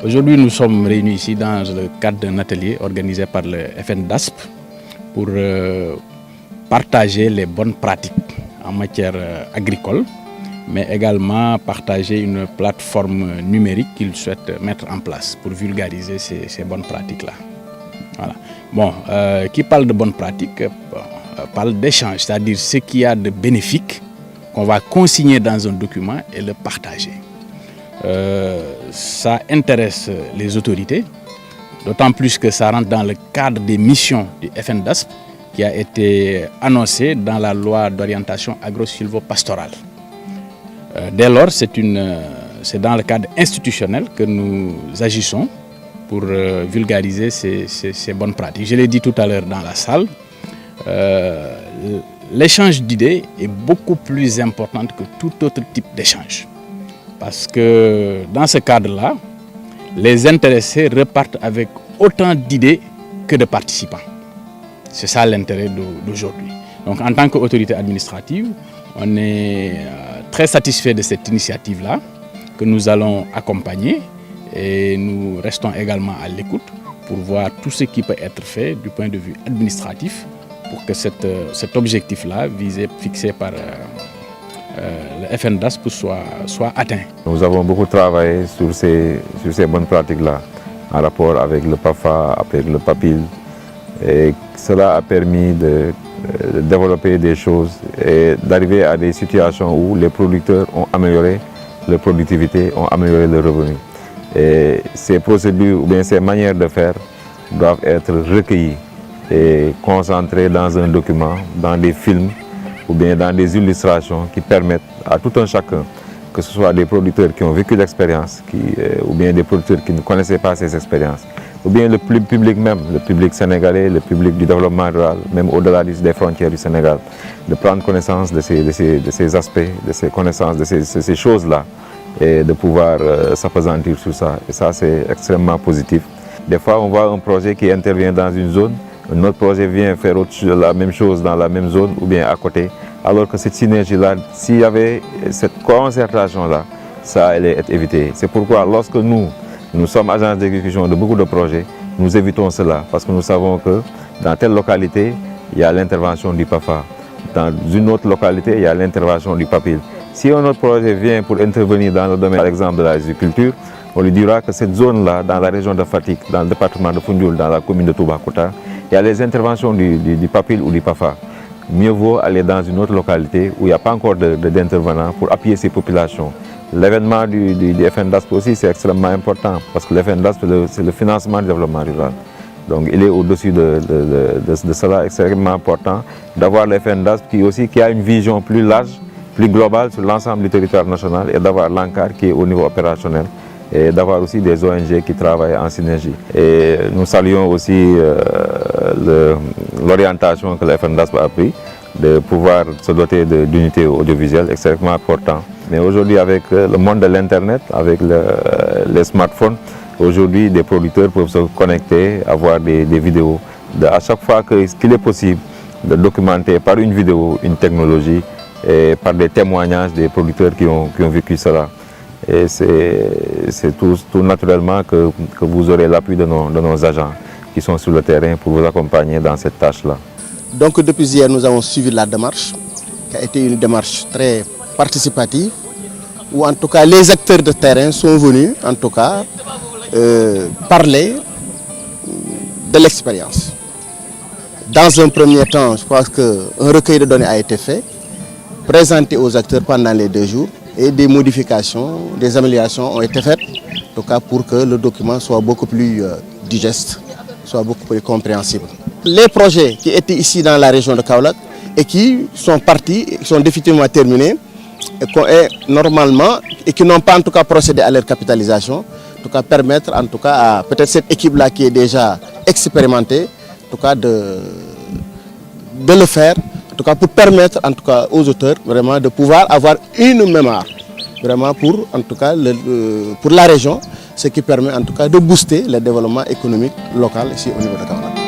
Aujourd'hui, nous sommes réunis ici dans le cadre d'un atelier organisé par le FNDASP pour partager les bonnes pratiques en matière agricole, mais également partager une plateforme numérique qu'ils souhaitent mettre en place pour vulgariser ces bonnes pratiques-là. Voilà. Bon, qui parle de bonnes pratiques parle d'échange, c'est-à-dire ce qu'il y a de bénéfique qu'on va consigner dans un document et le partager. Ça intéresse les autorités, d'autant plus que ça rentre dans le cadre des missions du FNDASP qui a été annoncé dans la loi d'orientation agro-silvo-pastorale. Dès lors, c'est dans le cadre institutionnel que nous agissons pour vulgariser ces bonnes pratiques. Je l'ai dit tout à l'heure dans la salle, l'échange d'idées est beaucoup plus important que tout autre type d'échange. Parce que dans ce cadre-là, les intéressés repartent avec autant d'idées que de participants. C'est ça l'intérêt d'aujourd'hui. Donc en tant qu'autorité administrative, on est très satisfait de cette initiative-là que nous allons accompagner et nous restons également à l'écoute pour voir tout ce qui peut être fait du point de vue administratif pour que cet objectif-là, fixé par le FNDASP, soit atteint. Nous avons beaucoup travaillé sur ces bonnes pratiques-là en rapport avec le PAFA, avec le PAPIL. Et cela a permis de développer des choses et d'arriver à des situations où les producteurs ont amélioré leur productivité, ont amélioré leurs revenus. Et ces procédures ou bien ces manières de faire doivent être recueillies et concentrées dans un document, dans des films ou bien dans des illustrations qui permettent à tout un chacun, que ce soit des producteurs qui ont vécu l'expérience ou bien des producteurs qui ne connaissaient pas ces expériences, ou bien le public même, le public sénégalais, le public du développement rural, même au-delà des frontières du Sénégal, de prendre connaissance de ces aspects, de ces connaissances, de ces choses-là, et de pouvoir s'appesantir sur ça. Et ça, c'est extrêmement positif. Des fois, on voit un projet qui intervient dans une zone, un autre projet vient faire la même chose dans la même zone ou bien à côté, alors que cette synergie-là, s'il y avait cette concertation-là, ça allait être évité. C'est pourquoi lorsque nous sommes agents d'exécution de beaucoup de projets, nous évitons cela parce que nous savons que dans telle localité, il y a l'intervention du PAFA. Dans une autre localité, il y a l'intervention du PAPIL. Si un autre projet vient pour intervenir dans le domaine, par exemple, de l'agriculture, on lui dira que cette zone-là, dans la région de Fatick, dans le département de Foundiougne, dans la commune de Toubacouta, il y a les interventions du PAPIL ou du PAFA. Mieux vaut aller dans une autre localité où il n'y a pas encore d'intervenants pour appuyer ces populations. L'événement du FNDASP aussi, c'est extrêmement important parce que le FNDASP, c'est le financement du développement rural. Donc il est au-dessus de cela, extrêmement important d'avoir le FNDASP qui a une vision plus large, plus globale sur l'ensemble du territoire national et d'avoir l'ANCAR qui est au niveau opérationnel et d'avoir aussi des ONG qui travaillent en synergie. Et nous saluons aussi l'orientation que le FNDASP a pris de pouvoir se doter d'unités audiovisuelles extrêmement importantes. Mais aujourd'hui, avec le monde de l'Internet, avec les smartphones, aujourd'hui, des producteurs peuvent se connecter, avoir des vidéos. À chaque fois qu'il est possible de documenter par une vidéo une technologie et par des témoignages des producteurs qui ont vécu cela. Et c'est tout naturellement que vous aurez l'appui de nos agents qui sont sur le terrain pour vous accompagner dans cette tâche-là. Donc depuis hier, nous avons suivi la démarche, qui a été une démarche très participative, où en tout cas les acteurs de terrain sont venus en tout cas parler de l'expérience. Dans un premier temps, je pense qu'un recueil de données a été fait, présenté aux acteurs pendant les 2 jours, et des modifications, des améliorations ont été faites, en tout cas pour que le document soit beaucoup plus digeste, soit beaucoup plus compréhensible. Les projets qui étaient ici dans la région de Kaolack et qui sont partis, qui sont définitivement terminés, et qui n'ont pas en tout cas procédé à leur capitalisation, en tout cas permettre en tout cas à peut-être cette équipe-là qui est déjà expérimentée, en tout cas de le faire, en tout cas pour permettre en tout cas aux auteurs vraiment de pouvoir avoir une mémoire vraiment pour en tout cas pour la région, ce qui permet en tout cas de booster le développement économique local ici au niveau de Kaolack.